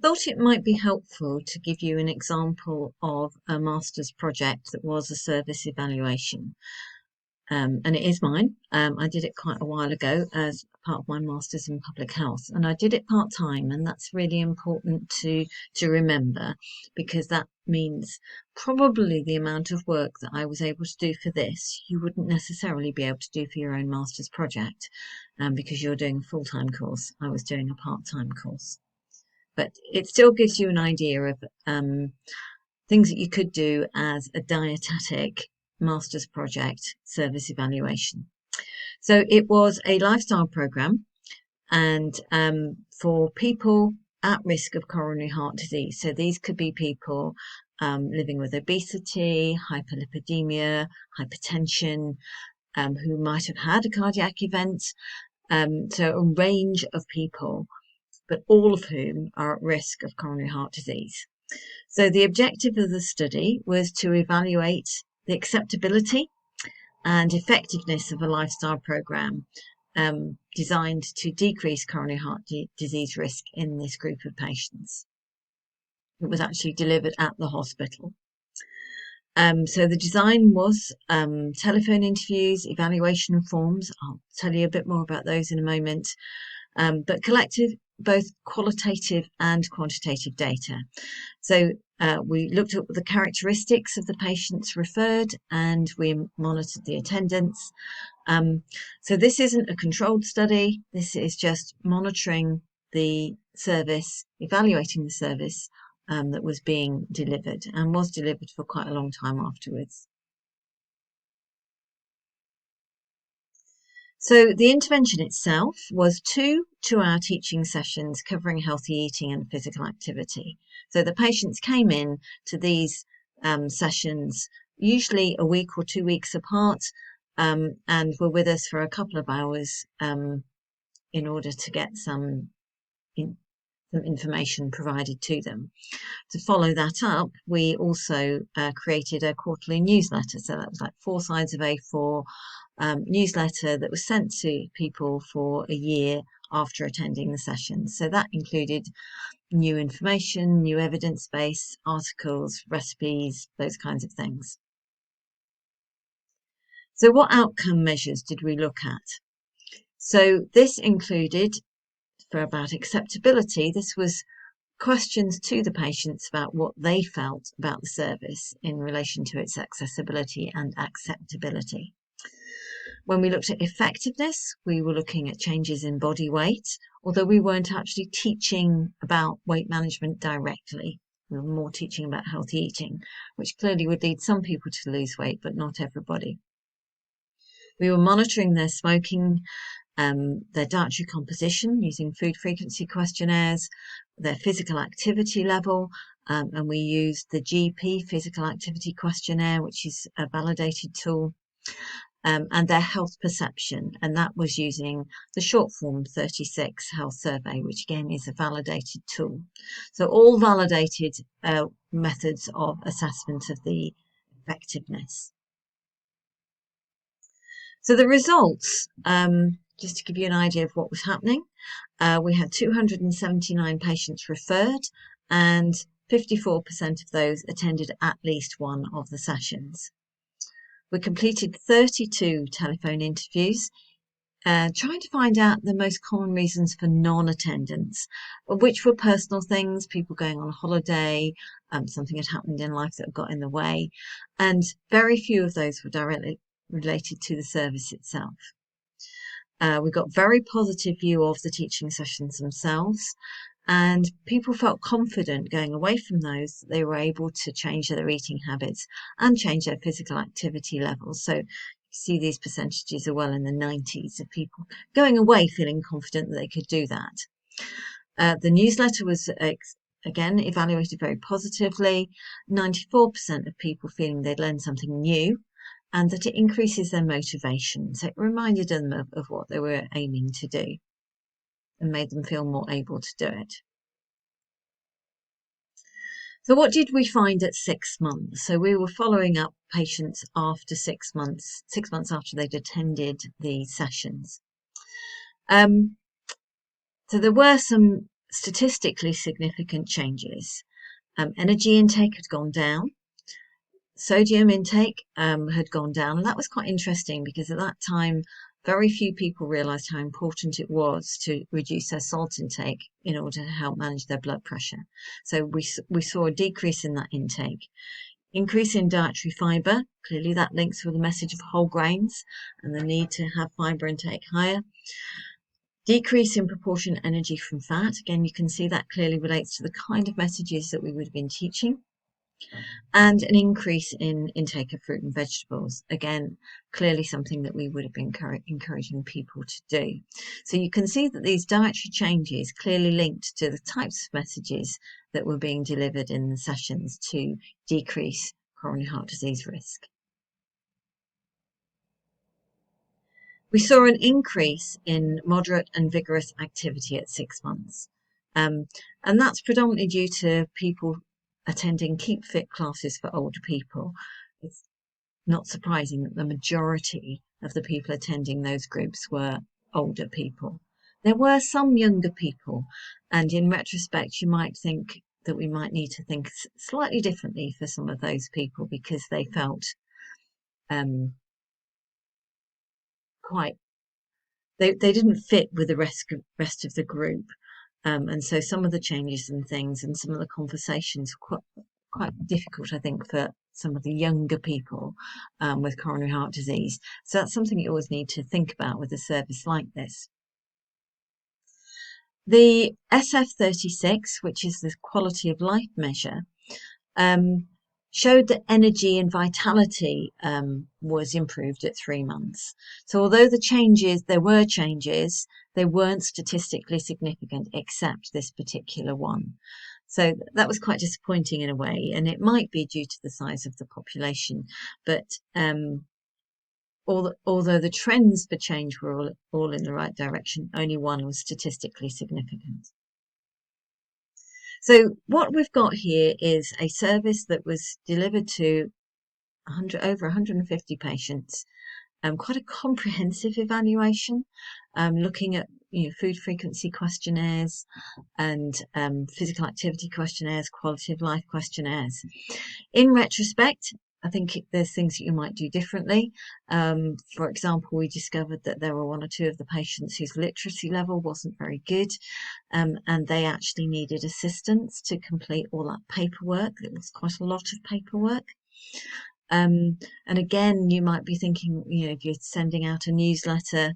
Thought it might be helpful to give you an example of a master's project that was a service evaluation. And it is mine. I did it quite a while ago as part of my master's in public health, and I did it part-time, and that's really important to remember, because that means probably the amount of work that I was able to do for this, you wouldn't necessarily be able to do for your own master's project, because you're doing a full-time course. I was doing a part-time course. But it still gives you an idea of things that you could do as a dietetic master's project service evaluation. So it was a lifestyle program, and for people at risk of coronary heart disease. So these could be people living with obesity, hyperlipidemia, hypertension, who might have had a cardiac event. So a range of people, but all of whom are at risk of coronary heart disease. So the objective of the study was to evaluate the acceptability and effectiveness of a lifestyle program designed to decrease coronary heart disease risk in this group of patients. It was actually delivered at the hospital. So the design was telephone interviews, evaluation forms. I'll tell you a bit more about those in a moment. But collected both qualitative and quantitative data. So we looked at the characteristics of the patients referred, and we monitored the attendance. So this isn't a controlled study. This is just monitoring the service, evaluating the service that was being delivered, and was delivered for quite a long time afterwards. So the intervention itself was 2 2-hour teaching sessions covering healthy eating and physical activity. So the patients came in to these sessions usually a week or 2 weeks apart, and were with us for a couple of hours in order to get some information provided to them. To follow that up, we also created a quarterly newsletter. So that was like 4 sides of A4 newsletter that was sent to people for a year after attending the sessions. So that included new information, new evidence base, articles, recipes, those kinds of things. So what outcome measures did we look at? So this included, for about acceptability, this was questions to the patients about what they felt about the service in relation to its accessibility and acceptability. When we looked at effectiveness, we were looking at changes in body weight, although we weren't actually teaching about weight management directly. We were more teaching about healthy eating, which clearly would lead some people to lose weight, but not everybody. We were monitoring their smoking, their dietary composition using food frequency questionnaires, their physical activity level, and we used the GP physical activity questionnaire, which is a validated tool, and their health perception, and that was using the short form 36 health survey, which again is a validated tool. So all validated methods of assessment of the effectiveness. So the results, just to give you an idea of what was happening, we had 279 patients referred, and 54% of those attended at least one of the sessions. We completed 32 telephone interviews, trying to find out the most common reasons for non-attendance, which were personal things, people going on holiday, something had happened in life that got in the way, and very few of those were directly related to the service itself. We got very positive view of the teaching sessions themselves, and people felt confident going away from those that they were able to change their eating habits and change their physical activity levels. So you see these percentages are well in the 90s of people going away feeling confident that they could do that. The newsletter was again evaluated very positively. 94% of people feeling they'd learned something new, and that it increases their motivation. So it reminded them of what they were aiming to do and made them feel more able to do it. So what did we find at 6 months? So we were following up patients after 6 months, 6 months after they'd attended the sessions. So there were some statistically significant changes. Energy intake had gone down. Sodium intake had gone down, and that was quite interesting because at that time very few people realised how important it was to reduce their salt intake in order to help manage their blood pressure. So we saw a decrease in that intake. Increase in dietary fibre, clearly that links with the message of whole grains and the need to have fibre intake higher. Decrease in proportion energy from fat, again you can see that clearly relates to the kind of messages that we would have been teaching. And an increase in intake of fruit and vegetables, again clearly something that we would have been encouraging people to do. So you can see that these dietary changes clearly linked to the types of messages that were being delivered in the sessions to decrease coronary heart disease risk. We saw an increase in moderate and vigorous activity at 6 months, and that's predominantly due to people attending Keep Fit classes for older people. It's not surprising that the majority of the people attending those groups were older people. There were some younger people, and in retrospect you might think that we might need to think slightly differently for some of those people because they felt quite they didn't fit with the rest of the group, and so some of the changes and things and some of the conversations were quite difficult, I think, for some of the younger people with coronary heart disease. So that's something you always need to think about with a service like this. The SF36, which is the quality of life measure, showed that energy and vitality was improved at 3 months. So although there were changes, they weren't statistically significant except this particular one. So that was quite disappointing in a way, and it might be due to the size of the population. But although the trends for change were all in the right direction, only one was statistically significant. So what we've got here is a service that was delivered to over 150 patients, quite a comprehensive evaluation, looking at food frequency questionnaires and physical activity questionnaires, quality of life questionnaires. In retrospect, I think there's things that you might do differently. For example, we discovered that there were 1 or 2 of the patients whose literacy level wasn't very good, and they actually needed assistance to complete all that paperwork. It was quite a lot of paperwork. And again, you might be thinking, if you're sending out a newsletter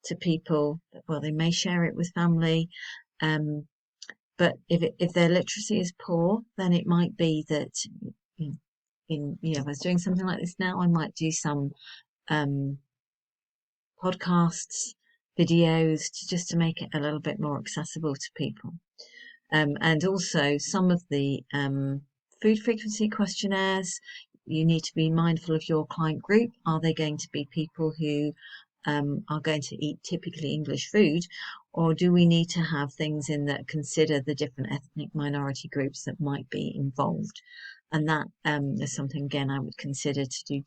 to people, well, they may share it with family, but if their literacy is poor, then it might be that if I was doing something like this now, I might do some podcasts, videos, just to make it a little bit more accessible to people. And also some of the food frequency questionnaires, you need to be mindful of your client group. Are they going to be people who are going to eat typically English food, or do we need to have things in that consider the different ethnic minority groups that might be involved? And that is something, again, I would consider to do,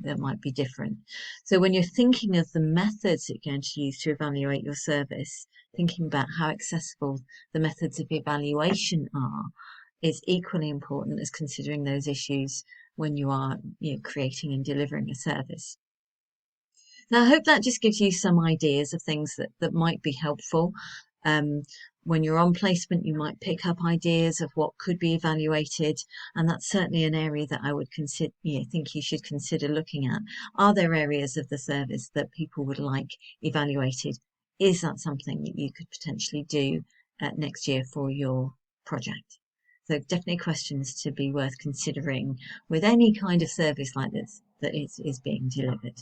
that might be different. So when you're thinking of the methods that you're going to use to evaluate your service, thinking about how accessible the methods of evaluation are is equally important as considering those issues when you are creating and delivering a service. Now, I hope that just gives you some ideas of things that might be helpful. When you're on placement, you might pick up ideas of what could be evaluated, and that's certainly an area that I would think you should consider looking at. Are there areas of the service that people would like evaluated? Is that something that you could potentially do next year for your project? So definitely questions to be worth considering with any kind of service like this that is being delivered.